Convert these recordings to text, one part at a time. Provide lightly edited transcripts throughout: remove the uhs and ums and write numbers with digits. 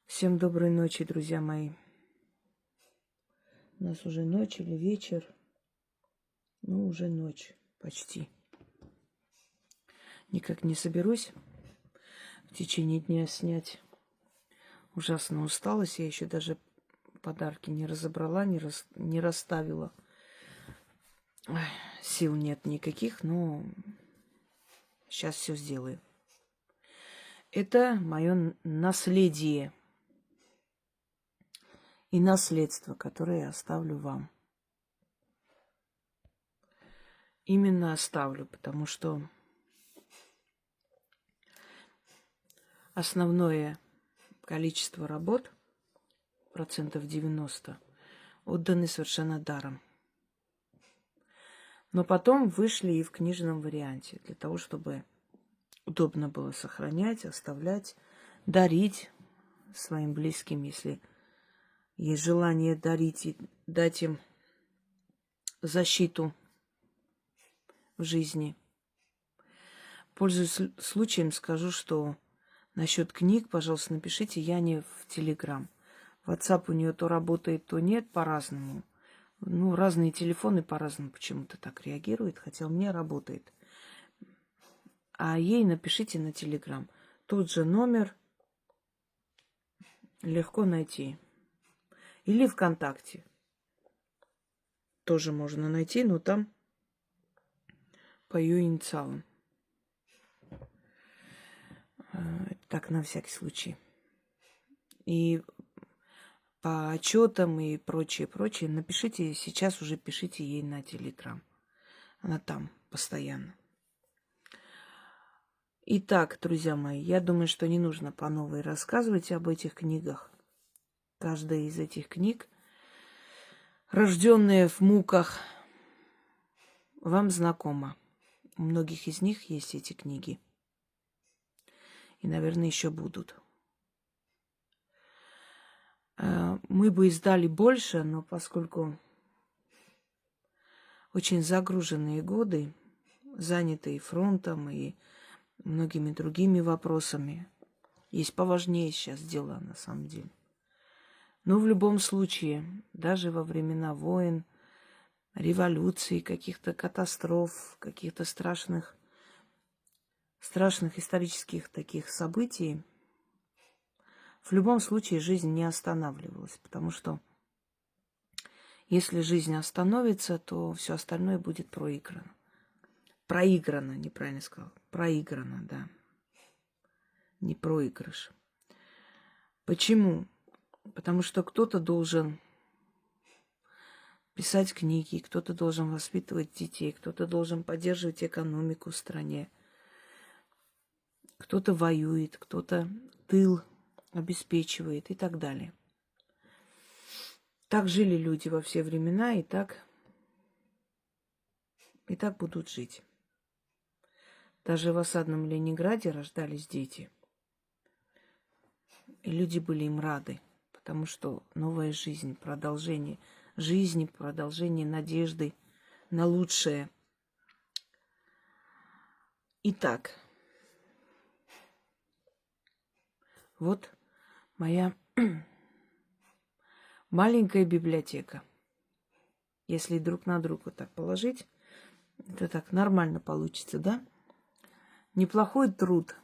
Всем доброй ночи, друзья мои. У нас уже ночь или вечер. Ну, уже ночь почти. Никак не соберусь в течение дня снять. Ужасно усталость. Я еще даже подарки не разобрала, не расставила. Ой, сил нет никаких, но сейчас все сделаю. Это мое наследие и наследство, которое я оставлю вам. Именно оставлю, потому что основное количество работ, 90%, отданы совершенно даром. Но потом вышли и в книжном варианте, для того, чтобы удобно было сохранять, оставлять, дарить своим близким, если есть желание дарить и дать им защиту в жизни. Пользуясь случаем, скажу, что насчет книг, пожалуйста, напишите Яне в Телеграм. WhatsApp у нее то работает, то нет, по-разному. Ну, разные телефоны по-разному почему-то так реагируют, хотя у меня работает. А ей напишите на Телеграм. Тот же номер легко найти. Или ВКонтакте. Тоже можно найти, но там по ее инициалам. Так, на всякий случай. И по отчетам и прочее, напишите, сейчас уже пишите ей на Телеграм. Она там постоянно. Итак, друзья мои, я думаю, что не нужно по новой рассказывать об этих книгах. Каждая из этих книг, рожденная в муках, вам знакома. У многих из них есть эти книги. И, наверное, еще будут. Мы бы издали больше, но поскольку очень загруженные годы, занятые фронтом и многими другими вопросами, есть поважнее сейчас дела на самом деле. Но в любом случае, даже во времена войн, революций, каких-то катастроф, каких-то страшных исторических таких событий, в любом случае жизнь не останавливалась, потому что если жизнь остановится, то все остальное будет проиграно. Проиграно, неправильно сказала. Проиграно, да. Не проигрыш. Почему? Потому что кто-то должен писать книги, кто-то должен воспитывать детей, кто-то должен поддерживать экономику в стране. Кто-то воюет, кто-то тыл обеспечивает и так далее. Так жили люди во все времена, и так будут жить. Даже в осадном Ленинграде рождались дети. И люди были им рады, потому что новая жизнь, продолжение жизни, продолжение надежды на лучшее. Итак, вот моя маленькая библиотека. Если друг на друга так положить, это так нормально получится, да? Неплохой труд.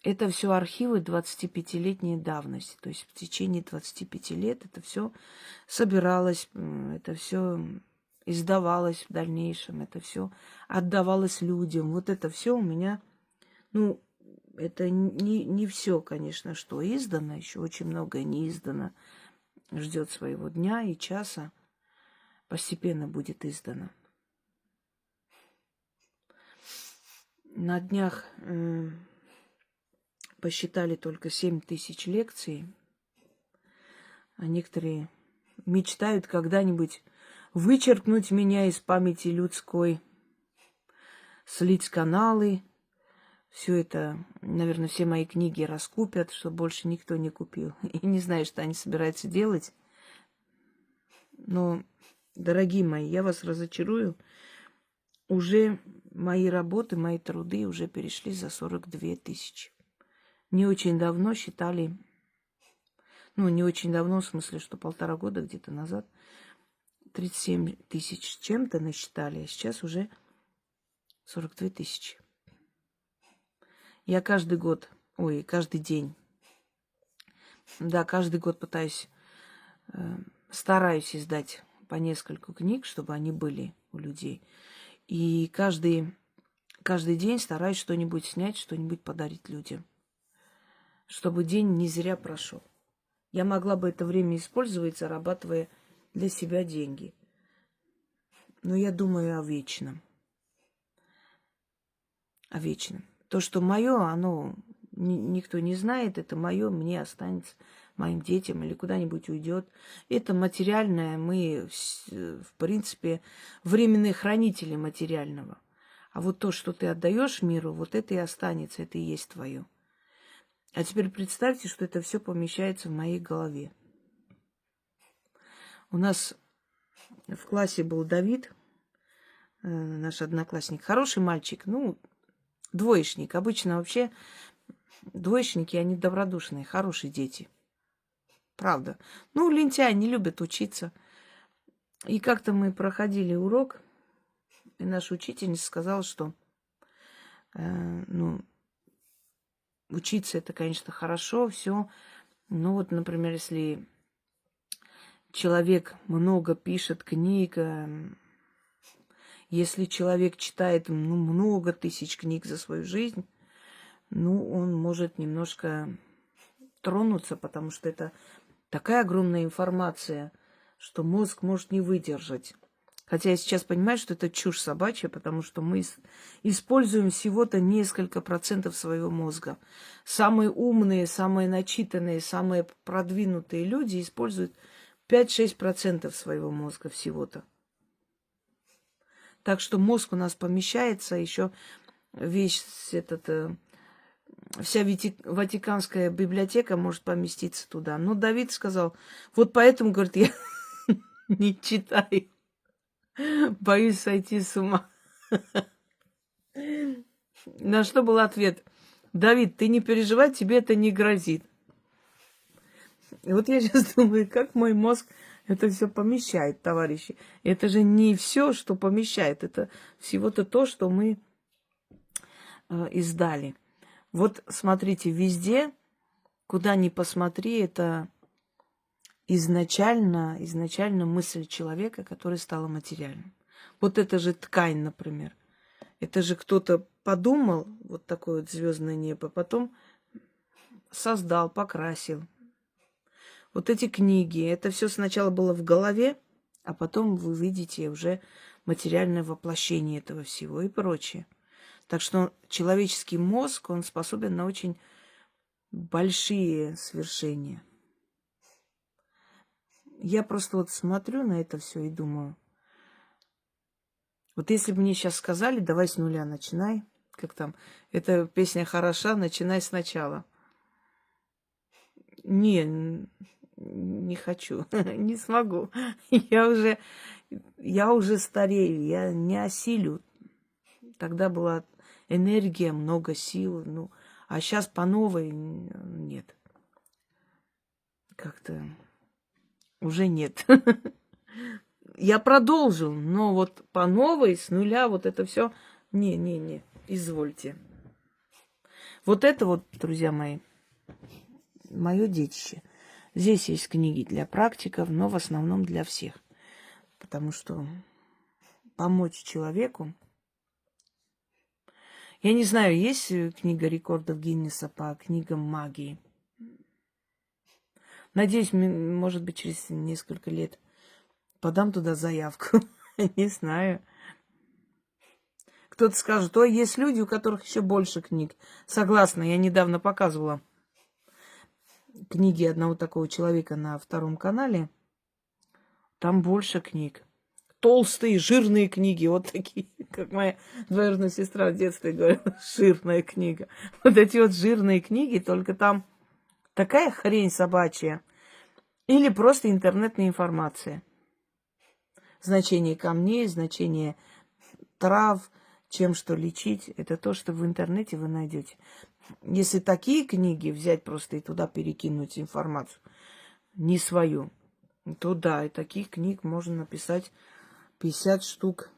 Это все архивы 25-летней давности. То есть в течение 25 лет это все собиралось, это все издавалось в дальнейшем, это все отдавалось людям. Вот это все у меня, ну, это не все, конечно, что издано, еще очень многое не издано, ждет своего дня и часа, постепенно будет издано. На днях посчитали только 7000 лекций, а некоторые мечтают когда-нибудь вычеркнуть меня из памяти людской, слить каналы. Все это, наверное, все мои книги раскупят, чтобы больше никто не купил. И не знаю, что они собираются делать. Но, дорогие мои, я вас разочарую. Уже мои работы, мои труды уже перешли за 42 000. не очень давно считали, ну, не очень давно, в смысле, что 1,5 года где-то назад, 37 тысяч с чем-то насчитали, а сейчас уже 42 тысячи. Я каждый день, да, каждый год стараюсь издать по нескольку книг, чтобы они были у людей. И каждый день стараюсь что-нибудь снять, что-нибудь подарить людям, чтобы день не зря прошел. Я могла бы это время использовать, зарабатывая для себя деньги. Но я думаю о вечном. О вечном. То, что мое, оно никто не знает, это мое, мне останется, моим детям или куда-нибудь уйдет. Это материальное, мы, в принципе, временные хранители материального. А вот то, что ты отдаешь миру, вот это и останется, это и есть твое. А теперь представьте, что это все помещается в моей голове. У нас в классе был Давид, наш одноклассник, хороший мальчик, ну, двоечник. Обычно вообще двоечники, они добродушные, хорошие дети. Правда. Ну, лентяи не любят учиться. И как-то мы проходили урок, и наша учительница сказала, что учиться это, конечно, хорошо, все. Но вот, например, если человек много пишет книг, если человек читает много тысяч книг за свою жизнь, он может немножко тронуться, потому что это такая огромная информация, что мозг может не выдержать. Хотя я сейчас понимаю, что это чушь собачья, потому что мы используем всего-то несколько процентов своего мозга. Самые умные, самые начитанные, самые продвинутые люди используют 5-6% своего мозга всего-то. Так что мозг у нас помещается, еще вся Ватиканская библиотека может поместиться туда. Но Давид сказал, вот поэтому, говорит, я не читаю, боюсь сойти с ума. На что был ответ, Давид, ты не переживай, тебе это не грозит. И вот я сейчас думаю, как мой мозг это все помещает, товарищи. Это же не все, что помещает, это всего-то то, что мы издали. Вот смотрите, везде, куда ни посмотри, это изначально мысль человека, которая стала материальным. Вот это же ткань, например. Это же кто-то подумал, вот такое вот звездное небо, потом создал, покрасил. Вот эти книги, это все сначала было в голове, а потом вы видите уже материальное воплощение этого всего и прочее. Так что человеческий мозг, он способен на очень большие свершения. Я просто вот смотрю на это все и думаю, вот если бы мне сейчас сказали, давай с нуля начинай, как там, эта песня хороша, начинай сначала. Не хочу, не смогу. Я уже старею, я не осилю. Тогда была энергия, много сил, а сейчас по новой нет. Как-то уже нет. Я продолжу, но вот по новой, с нуля, вот это все, не, извольте. Вот это вот, друзья мои, мое детище. Здесь есть книги для практиков, но в основном для всех. Потому что помочь человеку... Я не знаю, есть книга рекордов Гиннесса по книгам магии. Надеюсь, может быть, через несколько лет подам туда заявку. Не знаю. Кто-то скажет, ой, есть люди, у которых еще больше книг. Согласна, я недавно показывала книги одного такого человека на 2 канале. Там больше книг. Толстые, жирные книги, вот такие, как моя двоюродная сестра в детстве говорила, жирная книга. Вот эти вот жирные книги, только там такая хрень собачья. Или просто интернетная информация. Значение камней, значение трав, чем что лечить. Это то, что в интернете вы найдете. если такие книги взять просто и туда перекинуть информацию, не свою, то да, и таких книг можно написать 50 штук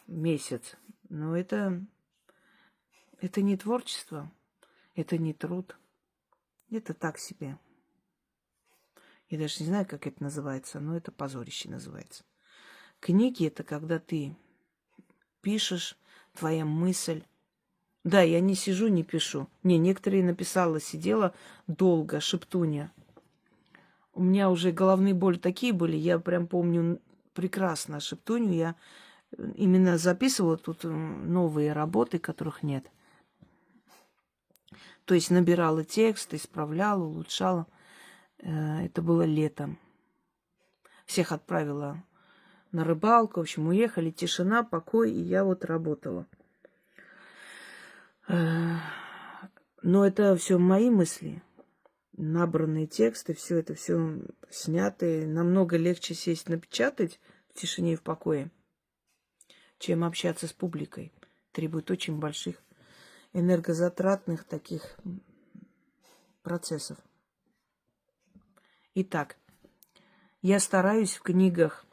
в месяц. Но это не творчество, это не труд, это так себе. Я даже не знаю, как это называется, но это позорище называется. Книги – это когда ты пишешь, твоя мысль. Да, я не сижу, не пишу. Не, некоторые написала, сидела долго, шептунья. У меня уже головные боли такие были, я прям помню прекрасно шептунью. Я именно записывала тут новые работы, которых нет. То есть набирала текст, исправляла, улучшала. Это было летом. Всех отправила на рыбалку. В общем, уехали, тишина, покой, и я вот работала. Но это все мои мысли, набранные тексты, все это все снятые. Намного легче сесть напечатать в тишине и в покое, чем общаться с публикой. Требует очень больших энергозатратных таких процессов. Итак, я стараюсь в книгах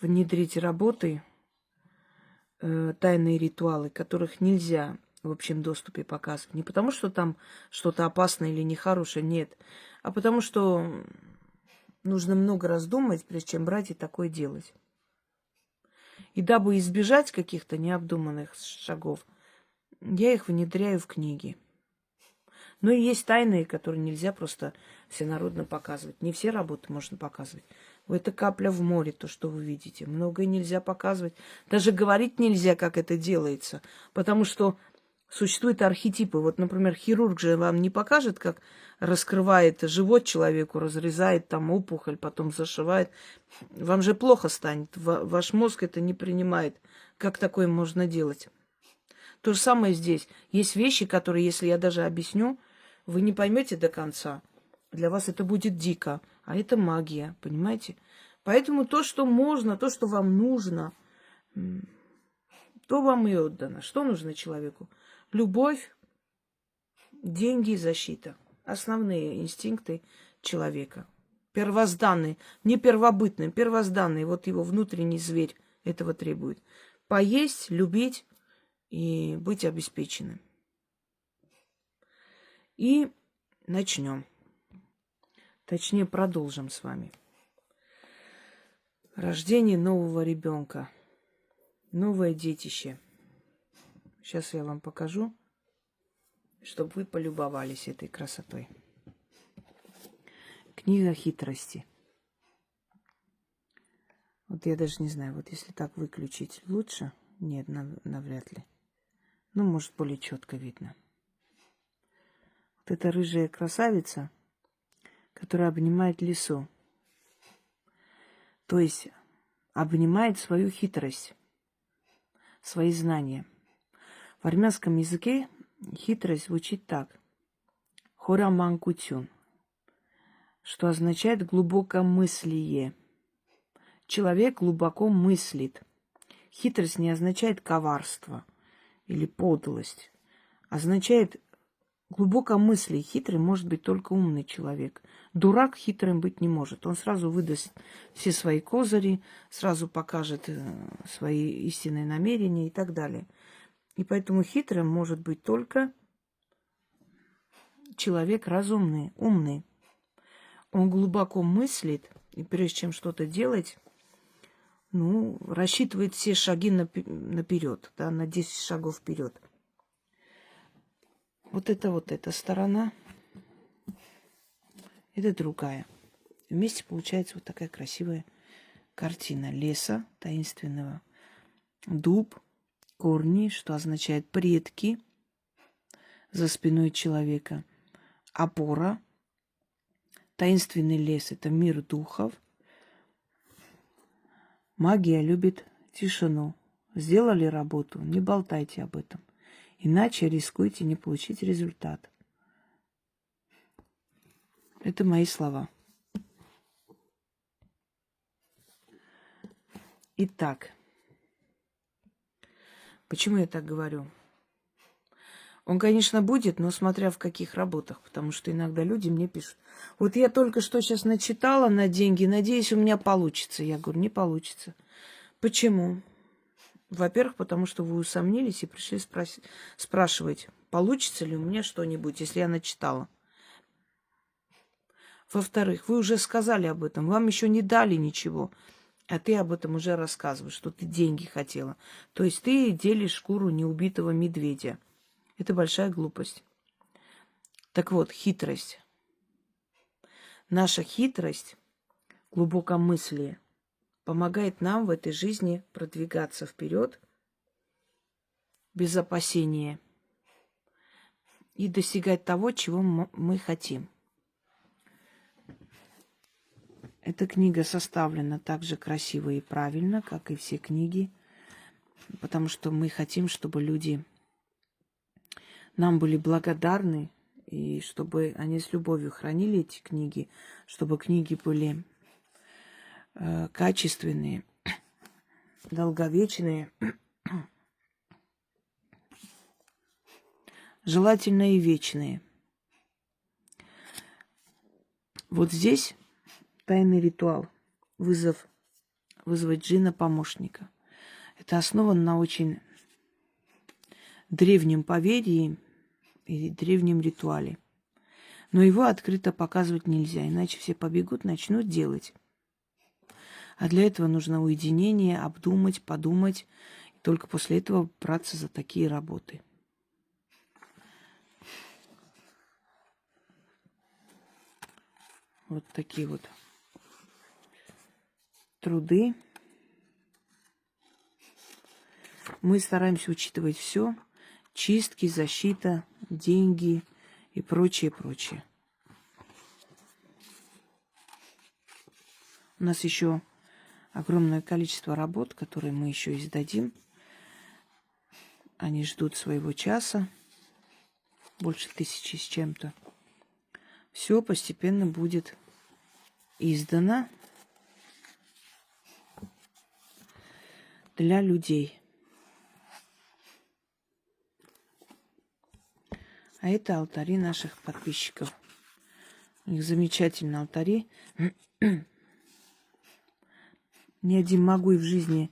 внедрить работы, тайные ритуалы, которых нельзя в общем доступе показывать. Не потому, что там что-то опасное или нехорошее, нет, а потому что нужно много раз думать, прежде чем брать и такое делать. И дабы избежать каких-то необдуманных шагов, я их внедряю в книги. Но и есть тайные, которые нельзя просто всенародно показывать. Не все работы можно показывать. Это капля в море, то, что вы видите. Многое нельзя показывать. Даже говорить нельзя, как это делается. Потому что существуют архетипы. Вот, например, хирург же вам не покажет, как раскрывает живот человеку, разрезает там опухоль, потом зашивает. Вам же плохо станет. Ваш мозг это не принимает. Как такое можно делать? То же самое здесь. Есть вещи, которые, если я даже объясню, вы не поймете до конца. Для вас это будет дико. А это магия, понимаете? Поэтому то, что можно, то, что вам нужно, то вам и отдано. Что нужно человеку? Любовь, деньги и защита. Основные инстинкты человека. Первозданные, не первобытные, первозданные. Вот его внутренний зверь этого требует. Поесть, любить и быть обеспеченным. И начнем. Точнее, продолжим с вами. Рождение нового ребенка. Новое детище. Сейчас я вам покажу, чтобы вы полюбовались этой красотой. Книга хитрости. Вот я даже не знаю, вот если так выключить, лучше? Нет, навряд ли. Ну, может, более четко видно. Вот эта рыжая красавица, которая обнимает лису. То есть обнимает свою хитрость, свои знания. В армянском языке хитрость звучит так. Хораманкутюн, что означает глубокомыслие. Человек глубоко мыслит. Хитрость не означает коварство или подлость. Означает глубокомыслие. Хитрый может быть только умный человек. Дурак хитрым быть не может. Он сразу выдаст все свои козыри, сразу покажет свои истинные намерения и так далее. И поэтому хитрым может быть только человек разумный, умный. Он глубоко мыслит, и прежде чем что-то делать, рассчитывает все шаги наперед, да, на 10 шагов вперед. Вот эта сторона, это другая. Вместе получается вот такая красивая картина леса таинственного. Дуб, корни, что означает предки за спиной человека. Опора. Таинственный лес – это мир духов. Магия любит тишину. Сделали работу, не болтайте об этом. Иначе рискуете не получить результат. Это мои слова. Итак, почему я так говорю? Он, конечно, будет, но смотря в каких работах, потому что иногда люди мне пишут: вот я только что сейчас начитала на деньги, надеюсь, у меня получится. Я говорю: не получится. Почему? Во-первых, потому что вы усомнились и пришли спрашивать, получится ли у меня что-нибудь, если я начитала. Во-вторых, вы уже сказали об этом, вам еще не дали ничего, а ты об этом уже рассказываешь, что ты деньги хотела. То есть ты делишь шкуру неубитого медведя. Это большая глупость. Так вот, хитрость. Наша хитрость, глубокомыслие помогает нам в этой жизни продвигаться вперед без опасения и достигать того, чего мы хотим. Эта книга составлена так же красиво и правильно, как и все книги, потому что мы хотим, чтобы люди нам были благодарны, и чтобы они с любовью хранили эти книги, чтобы книги были качественные, долговечные, желательно и вечные. Вот здесь тайный ритуал, вызвать джинна-помощника. Это основано на очень древнем поверье и древнем ритуале. Но его открыто показывать нельзя, иначе все побегут, начнут делать. А для этого нужно уединение, обдумать, подумать, и только после этого браться за такие работы. Вот такие вот труды. Мы стараемся учитывать все: чистки, защита, деньги и прочее, прочее. У нас еще огромное количество работ, которые мы еще издадим. Они ждут своего часа, больше 1000 с чем-то. Все постепенно будет издано для людей. А это алтари наших подписчиков. У них замечательные алтари. Ни один магуй в жизни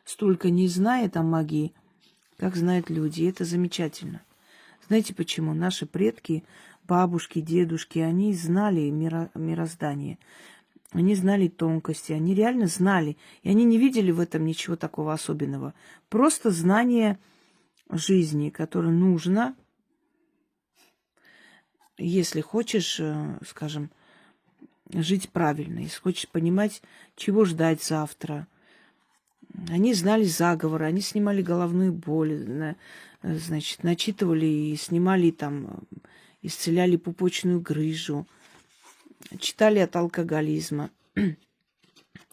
столько не знает о магии, как знают люди. И это замечательно. Знаете почему? Наши предки, бабушки, дедушки, они знали мироздание. Они знали тонкости, они реально знали. И они не видели в этом ничего такого особенного. Просто знание жизни, которое нужно, если хочешь, скажем, жить правильно, если хочешь понимать, чего ждать завтра. Они знали заговоры, они снимали головную боль, значит, начитывали и снимали там, исцеляли пупочную грыжу, читали от алкоголизма,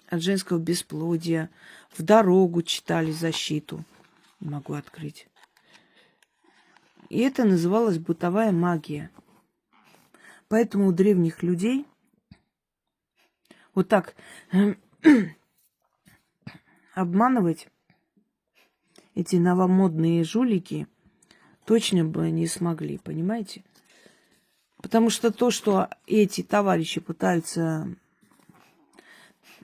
от женского бесплодия, в дорогу читали защиту. Не могу открыть. И это называлось бытовая магия. Поэтому у древних людей вот так обманывать эти новомодные жулики точно бы не смогли, понимаете? Потому что то, что эти товарищи пытаются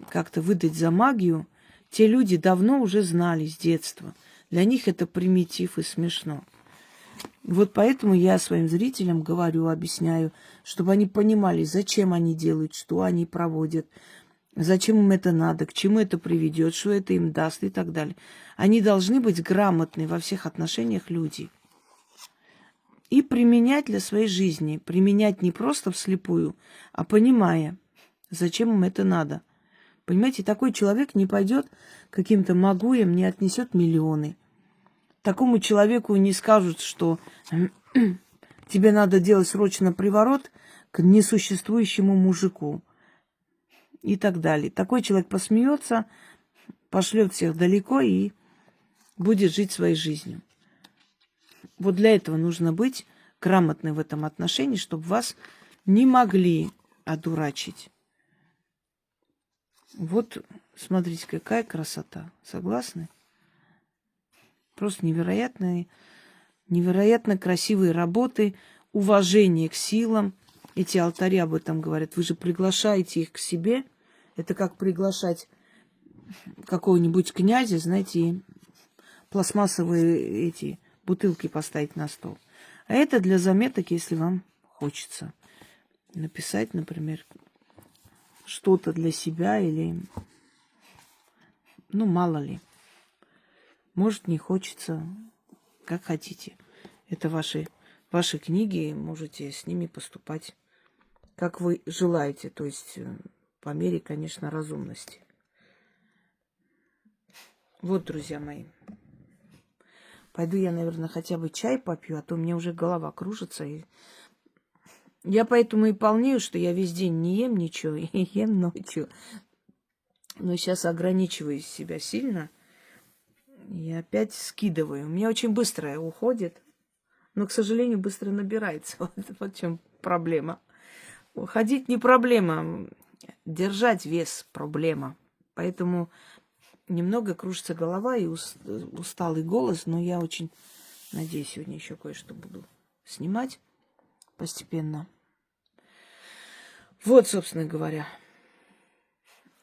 как-то выдать за магию, те люди давно уже знали с детства. Для них это примитив и смешно. Вот поэтому я своим зрителям говорю, объясняю, чтобы они понимали, зачем они делают, что они проводят, зачем им это надо, к чему это приведет, что это им даст и так далее. Они должны быть грамотны во всех отношениях люди. И применять для своей жизни. Применять не просто вслепую, а понимая, зачем им это надо. Понимаете, такой человек не пойдет каким-то магуям, не отнесет миллионы. Такому человеку не скажут, что тебе надо делать срочно приворот к несуществующему мужику и так далее. Такой человек посмеется, пошлет всех далеко и будет жить своей жизнью. Вот для этого нужно быть грамотны в этом отношении, чтобы вас не могли одурачить. Вот, смотрите, какая красота. Согласны? Просто невероятный Невероятно красивые работы, уважение к силам. Эти алтари об этом говорят. Вы же приглашаете их к себе. Это как приглашать какого-нибудь князя, знаете, и пластмассовые эти бутылки поставить на стол. А это для заметок, если вам хочется написать, например, что-то для себя или, ну, мало ли. Может, не хочется, как хотите. Это ваши книги, можете с ними поступать, как вы желаете. То есть по мере, конечно, разумности. Вот, друзья мои. Пойду я, наверное, хотя бы чай попью, а то у меня уже голова кружится. И я поэтому и полнею, что я весь день не ем ничего и ем ночью. Но сейчас ограничиваю себя сильно. И опять скидываю. У меня очень быстро уходит. Но, к сожалению, быстро набирается. Вот в чем проблема. Уходить не проблема. Держать вес проблема. Поэтому немного кружится голова и усталый голос. Но я очень надеюсь, сегодня еще кое-что буду снимать постепенно. Вот, собственно говоря.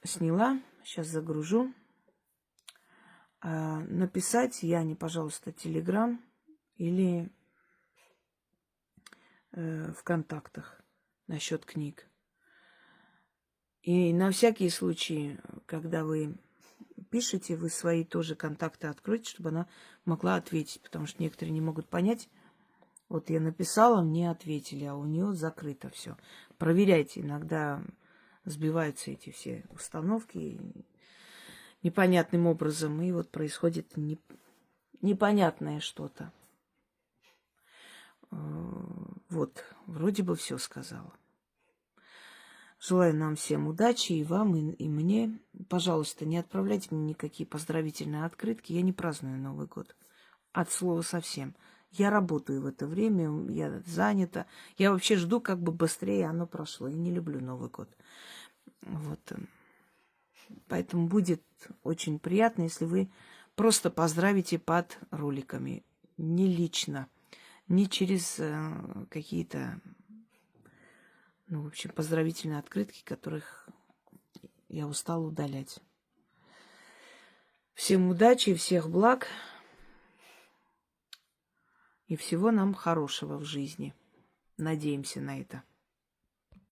Сняла. Сейчас загружу. Написать Яне, пожалуйста, Телеграм или в контактах насчет книг. И на всякий случай, когда вы пишете, вы свои тоже контакты откройте, чтобы она могла ответить, потому что некоторые не могут понять. Вот я написала, мне ответили, а у нее закрыто все. Проверяйте, иногда сбиваются эти все установки непонятным образом, и вот происходит непонятное что-то. Вот, вроде бы все сказала. Желаю нам всем удачи, и вам, и мне. Пожалуйста, не отправляйте мне никакие поздравительные открытки. Я не праздную Новый год. От слова совсем. Я работаю в это время, я занята. Я вообще жду, как бы быстрее оно прошло. Я не люблю Новый год. Вот. Поэтому будет очень приятно, если вы просто поздравите под роликами. Не лично, не через какие-то, ну, в общем, поздравительные открытки, которых я устала удалять. Всем удачи, всех благ и всего нам хорошего в жизни. Надеемся на это.